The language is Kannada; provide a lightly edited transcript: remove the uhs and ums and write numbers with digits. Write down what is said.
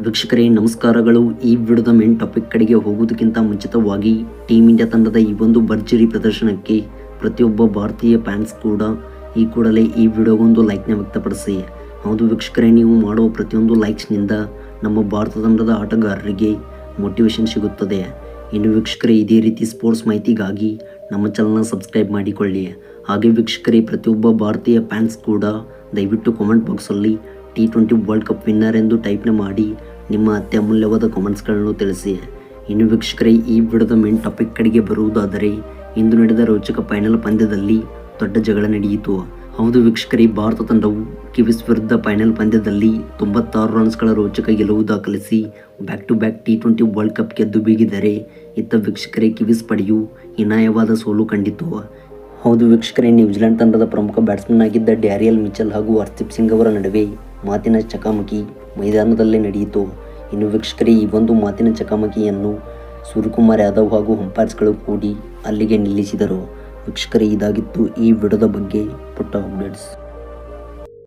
ವೀಕ್ಷಕರೇ ನಮಸ್ಕಾರಗಳು. ಈ ವಿಡಿಯೋದ ಮೇನ್ ಟಾಪಿಕ್ ಕಡೆಗೆ ಹೋಗುವುದಕ್ಕಿಂತ ಮುಂಚಿತವಾಗಿ ಟೀಮ್ ಇಂಡಿಯಾ ತಂಡದ ಈ ಒಂದು ಭರ್ಜರಿ ಪ್ರದರ್ಶನಕ್ಕೆ ಪ್ರತಿಯೊಬ್ಬ ಭಾರತೀಯ ಫ್ಯಾನ್ಸ್ ಕೂಡ ಈ ಕೂಡಲೇ ಈ ವಿಡಿಯೋಗೊಂದು ಲೈಕ್ನ ವ್ಯಕ್ತಪಡಿಸಿ. ಹೌದು ವೀಕ್ಷಕರೇ, ನೀವು ಮಾಡುವ ಪ್ರತಿಯೊಂದು ಲೈಕ್ಸ್ನಿಂದ ನಮ್ಮ ಭಾರತ ತಂಡದ ಆಟಗಾರರಿಗೆ ಮೋಟಿವೇಶನ್ ಸಿಗುತ್ತದೆ. ಇನ್ನು ವೀಕ್ಷಕರೇ, ಇದೇ ರೀತಿ ಸ್ಪೋರ್ಟ್ಸ್ ಮಾಹಿತಿಗಾಗಿ ನಮ್ಮ ಚಾನಲ್ನ ಸಬ್ಸ್ಕ್ರೈಬ್ ಮಾಡಿಕೊಳ್ಳಿ. ಹಾಗೆ ವೀಕ್ಷಕರೇ, ಪ್ರತಿಯೊಬ್ಬ ಭಾರತೀಯ ಫ್ಯಾನ್ಸ್ ಕೂಡ ದಯವಿಟ್ಟು ಕಾಮೆಂಟ್ ಬಾಕ್ಸಲ್ಲಿ T20 ವರ್ಲ್ಡ್ ಕಪ್ ವಿನ್ನರ್ ಎಂದು ಟೈಪ್ನ ಮಾಡಿ ನಿಮ್ಮ ಅತ್ಯಮೂಲ್ಯವಾದ ಕಾಮೆಂಟ್ಸ್ಗಳನ್ನು ತಿಳಿಸಿ. ಇನ್ನು ವೀಕ್ಷಕರೇ, ಈ ವಿಡಿಯೋದ ಮೇನ್ ಟಾಪಿಕ್ ಕಡೆಗೆ ಬರುವುದಾದರೆ, ಇಂದು ನಡೆದ ರೋಚಕ ಫೈನಲ್ ಪಂದ್ಯದಲ್ಲಿ ದೊಡ್ಡ ಜಗಳ ನಡೆಯಿತು. ಹೌದು ವೀಕ್ಷಕರೇ, ಭಾರತ ತಂಡವು ಕಿವೀಸ್ ವಿರುದ್ಧ ಫೈನಲ್ ಪಂದ್ಯದಲ್ಲಿ 96 ರನ್ಸ್ಗಳ ರೋಚಕ ಗೆಲುವು ದಾಖಲಿಸಿ back to back T20 world cup ಗೆದ್ದು ಬೀಗಿದರೆ, ಇತ್ತ ವೀಕ್ಷಕರೇ ಕಿವೀಸ್ ಪಡೆಯು ಹೀನಾಯವಾದ ಸೋಲು ಕಂಡಿತು. ಹೌದು ವೀಕ್ಷಕರೇ, ನ್ಯೂಜಿಲೆಂಡ್ ತಂಡದ ಪ್ರಮುಖ ಬ್ಯಾಟ್ಸ್ಮನ್ ಆಗಿದ್ದ ಡ್ಯಾರಿಯಲ್ ಮಿಚೆಲ್ ಹಾಗೂ ಹರ್ಷದೀಪ್ ಸಿಂಗ್ ಅವರ ನಡುವೆ ಮಾತಿನ ಚಕಮಕಿ ಮೈದಾನದಲ್ಲೇ ನಡೆಯಿತು. ಇನ್ನು ವೀಕ್ಷಕರೇ, ಈ ಒಂದು ಮಾತಿನ ಚಕಮಕಿಯನ್ನು ಸೂರ್ಯಕುಮಾರ್ ಯಾದವ್ ಹಾಗೂ ಅಂಪೈರ್ಸ್ಗಳು ಕೂಡಿ ಅಲ್ಲಿಗೆ ನಿಲ್ಲಿಸಿದರು. ವೀಕ್ಷಕರೇ, ಇದಾಗಿತ್ತು ಈ ವಿಡಿಯೋದ ಬಗ್ಗೆ ಪುಟ್ಟ ಅಪ್ಡೇಟ್ಸ್.